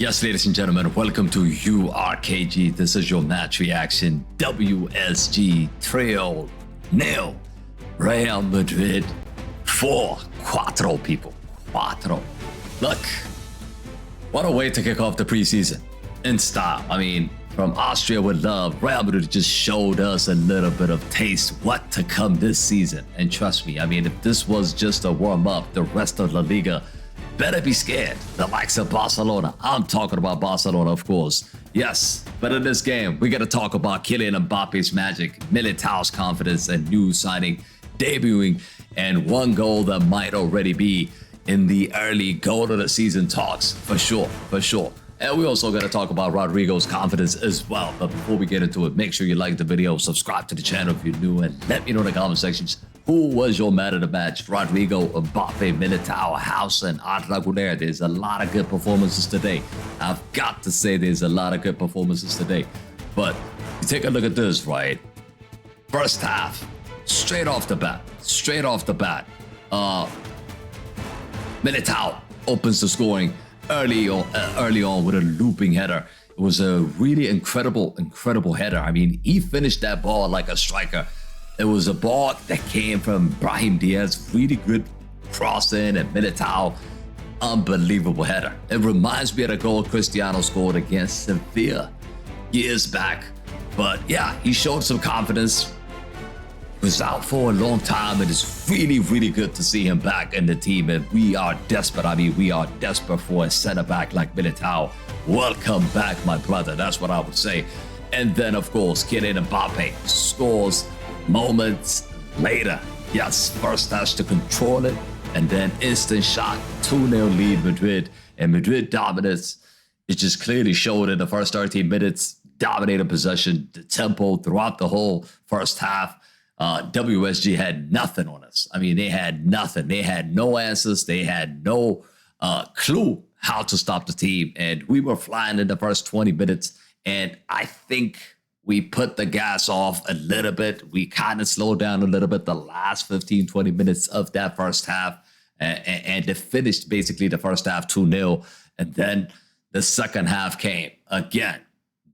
Yes, ladies and gentlemen, welcome to URKG. This is your match reaction. Wsg Tirol 0, Real Madrid 4. Cuatro, people. Cuatro. Look, what a way to kick off the preseason in style. I mean, from Austria with love, Real Madrid just showed us a little bit of taste what to come this season. And trust me, I mean, if this was just a warm-up, the rest of La Liga better be scared. The likes of Barcelona. I'm talking about Barcelona, of course. Yes, but in this game, we got to talk about Kylian Mbappe's magic, Militao's confidence, and new signing debuting, and one goal that might already be in the early goal of the season talks, for sure. And we also got to talk about Rodrygo's confidence as well. But before we get into it, make sure you like the video, subscribe to the channel if you're new, and let me know in the comment sections who was your man of the match. Rodrygo, Mbappe, Militão, House, and Rodrygo. There's a lot of good performances today. I've got to say there's a lot of good performances today. But you take a look at this, right? First half, straight off the bat. Militão opens the scoring early on with a looping header. It was a really incredible header. I mean, he finished that ball like a striker. It was a ball that came from Brahim Diaz, really good crossing, and Militão, unbelievable header. It reminds me of the goal Cristiano scored against Sevilla years back. But yeah, he showed some confidence. Was out for a long time, and it's really good to see him back in the team. And we are desperate. I mean, we are desperate for a center back like Militão. Welcome back, my brother. That's what I would say. And then, of course, Kylian Mbappé scores moments later. Yes, first has to control it, and then instant shot, 2-0 lead Madrid. And Madrid dominance, it just clearly showed in the first 13 minutes. Dominated possession, the tempo throughout the whole first half. WSG had nothing on us. I mean, they had nothing. They had no answers. They had no clue how to stop the team. And we were flying in the first 20 minutes. And I think we put the gas off a little bit. We kind of slowed down a little bit the last 15, 20 minutes of that first half. And it finished basically the first half 2-0. And then the second half came again.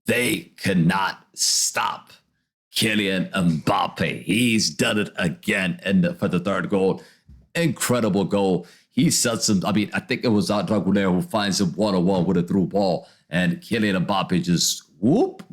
They could not stop Kylian Mbappé. He's done it again for the third goal. Incredible goal. He sets him. I mean, I think it was Rodrygo who finds him one-on-one with a through ball. And Kylian Mbappé just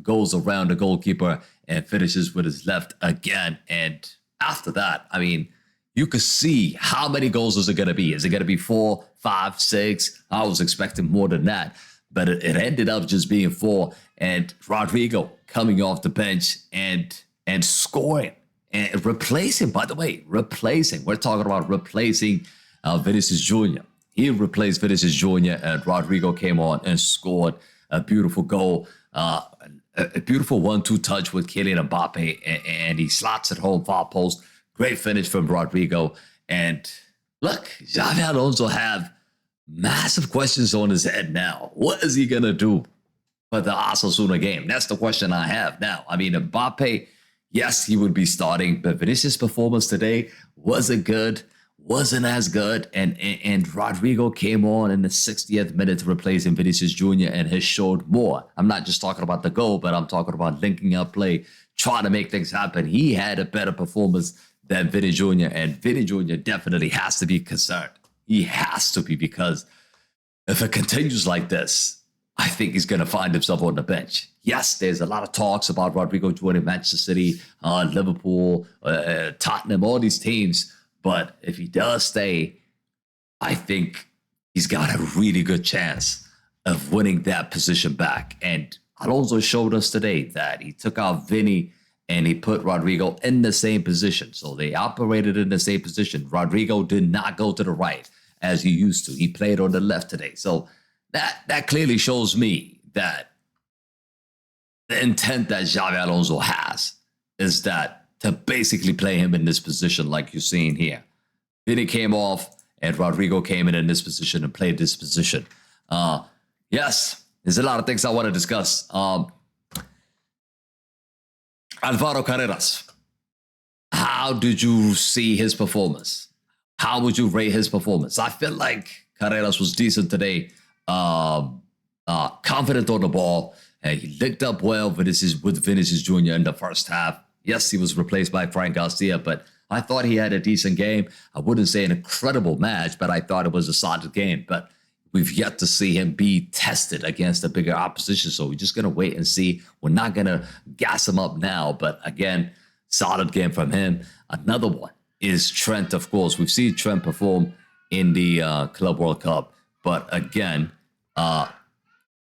goes around the goalkeeper and finishes with his left again. And after that, I mean, you could see how many goals is it going to be. Is it going to be 4, 5, 6? I was expecting more than that. But it ended up just being 4. And Rodrygo coming off the bench and scoring and replacing, by the way, we're talking about replacing Vinicius Jr. He replaced Vinicius Jr. and Rodrygo came on and scored a beautiful goal, a beautiful 1-2 touch with Kylian Mbappe, and he slots it home, far post. Great finish from Rodrygo. And look, Xabi Alonso have massive questions on his head now. What is he going to do for the Osasuna game? That's the question I have now. I mean, Mbappe, yes, he would be starting, but Vinicius' performance today wasn't as good. And Rodrygo came on in the 60th minute replacing Vinicius Jr. and has showed more. I'm not just talking about the goal, but I'm talking about linking up play, trying to make things happen. He had a better performance than Vinny Jr., and Vinny Jr. definitely has to be concerned. He has to be, because if it continues like this, I think he's going to find himself on the bench. Yes, there's a lot of talks about Rodrygo joining Manchester City, Liverpool, Tottenham, all these teams. But if he does stay, I think he's got a really good chance of winning that position back. And Alonso showed us today that he took out Vinny and he put Rodrygo in the same position. So they operated in the same position. Rodrygo did not go to the right as he used to. He played on the left today. So that clearly shows me that the intent that Xabi Alonso has is that to basically play him in this position like you're seeing here. Vinny came off and Rodrygo came in this position and played this position. Yes, there's a lot of things I want to discuss. Álvaro Carreras, how did you see his performance? How would you rate his performance? I feel like Carreras was decent today. confident on the ball. And he linked up well with Vinicius Jr. in the first half. Yes, he was replaced by Frank Garcia, but I thought he had a decent game. I wouldn't say an incredible match, but I thought it was a solid game. But we've yet to see him be tested against a bigger opposition. So we're just going to wait and see. We're not going to gas him up now. But again, solid game from him. Another one is Trent, of course. We've seen Trent perform in the Club World Cup. But again,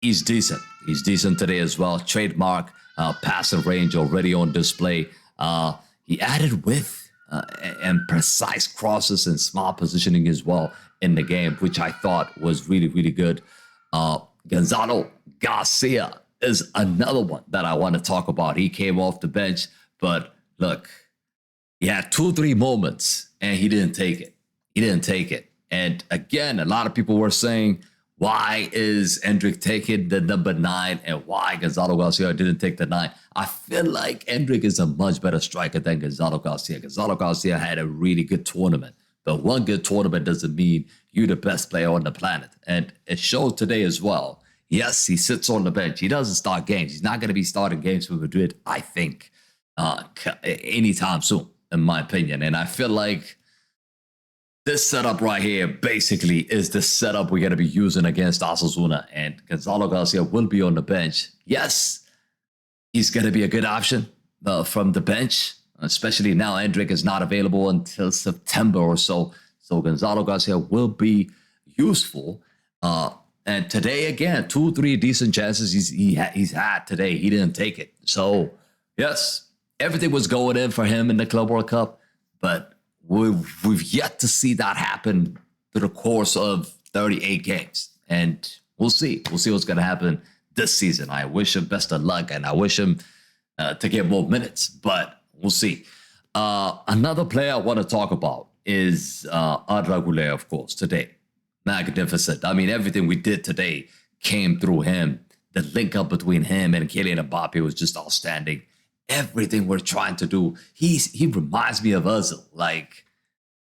he's decent. He's decent today as well. Trademark passing range already on display. He added width and precise crosses and smart positioning as well in the game, which I thought was really, really good. Gonzalo Garcia is another one that I want to talk about. He came off the bench, but look, he had 2-3 moments and he didn't take it. He didn't take it. And again, a lot of people were saying, why is Endrick taking the number 9 and why Gonzalo Garcia didn't take the 9? I feel like Endrick is a much better striker than Gonzalo Garcia. Gonzalo Garcia had a really good tournament, but one good tournament doesn't mean you're the best player on the planet. And it showed today as well. Yes, he sits on the bench. He doesn't start games. He's not going to be starting games for Madrid, I think, anytime soon, in my opinion. And I feel like this setup right here basically is the setup we're going to be using against Osasuna. And Gonzalo Garcia will be on the bench. Yes, he's going to be a good option from the bench, especially now Endrick is not available until September or so. So Gonzalo Garcia will be useful. And today, again, 2-3 decent chances he's had today. He didn't take it. So, yes, everything was going in for him in the Club World Cup, but we've yet to see that happen through the course of 38 games. And we'll see. We'll see what's going to happen this season. I wish him best of luck, and I wish him to get more minutes, but we'll see. Another player I want to talk about is Rodrygo, of course, today. Magnificent. I mean, everything we did today came through him. The link up between him and Kylian Mbappé was just outstanding. Everything we're trying to do, he reminds me of Ozil. Like,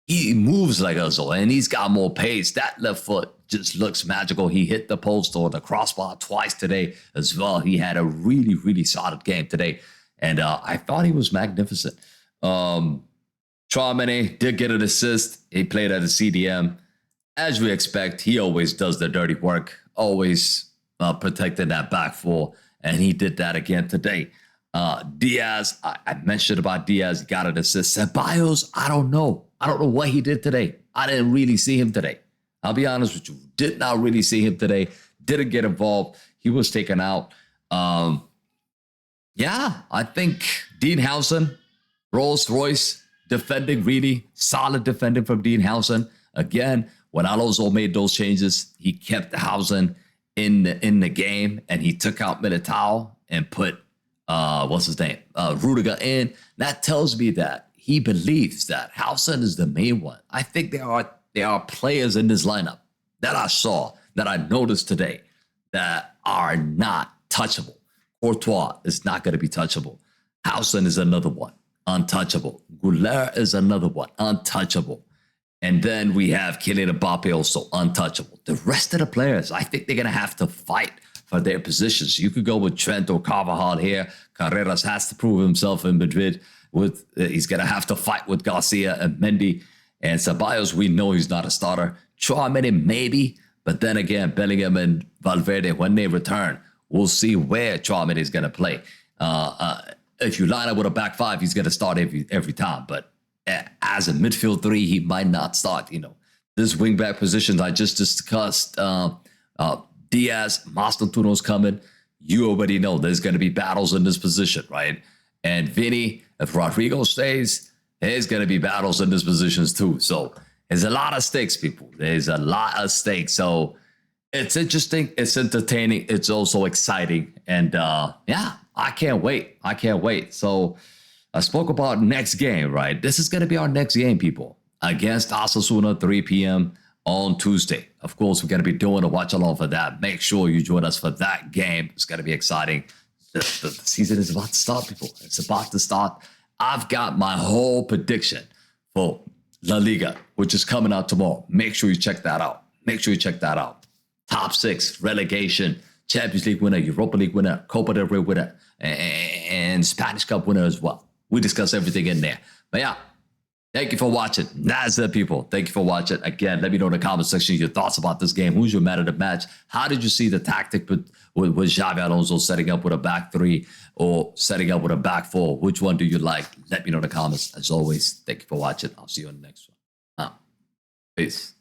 he moves like Ozil, and he's got more pace. That left foot just looks magical. He hit the post or the crossbar twice today as well. He had a really, really solid game today, and I thought he was magnificent. Traoré did get an assist. He played at a CDM. As we expect, he always does the dirty work, always protecting that back four, and he did that again today. Diaz, I mentioned about Diaz, he got an assist. Ceballos, I don't know. I don't know what he did today. I didn't really see him today. I'll be honest with you. Did not really see him today. Didn't get involved. He was taken out. Yeah, I think Dean Howson, Rolls Royce, defending really solid defending from Dean Howson. Again, when Alonso made those changes, he kept Howson in the game, and he took out Militão and put what's his name? Rodrygo in. That tells me that he believes that Howson is the main one. I think there are players in this lineup that I saw, that I noticed today, that are not touchable. Courtois is not going to be touchable. Howson is another one, untouchable. Goulart is another one, untouchable. And then we have Kylian Mbappé also untouchable. The rest of the players, I think they're going to have to fight for their positions. You could go with Trent or Carvajal here. Carreras has to prove himself in Madrid. He's going to have to fight with Garcia and Mendy. And Ceballos, we know he's not a starter. Traoré, maybe. But then again, Bellingham and Valverde, when they return, we'll see where Traoré is going to play. If you line up with a back five, he's going to start every time. But as a midfield three, he might not start. You know, this wingback positions I just discussed. Diaz, Mastantuono's coming. You already know there's going to be battles in this position, right? And Vinny, if Rodrygo stays, there's going to be battles in these positions too. So there's a lot of stakes, people. There's a lot of stakes. So it's interesting. It's entertaining. It's also exciting. And yeah, I can't wait. I can't wait. So I spoke about next game, right? This is going to be our next game, people, against Osasuna, 3 p.m. on Tuesday. Of course, we're going to be doing a watch along for that. Make sure you join us for that game. It's going to be exciting. The season is about to start, people. It's about to start. I've got my whole prediction for La Liga, which is coming out tomorrow. Make sure you check that out. Make sure you check that out. Top 6, relegation, Champions League winner, Europa League winner, Copa del Rey winner, and Spanish Cup winner as well. We discuss everything in there. But yeah, thank you for watching. That's it, people. Thank you for watching. Again, let me know in the comment section your thoughts about this game. Who's your man of the match? How did you see the tactic with Xabi Alonso setting up with a back three or setting up with a back four? Which one do you like? Let me know in the comments. As always, thank you for watching. I'll see you on the next one. Peace.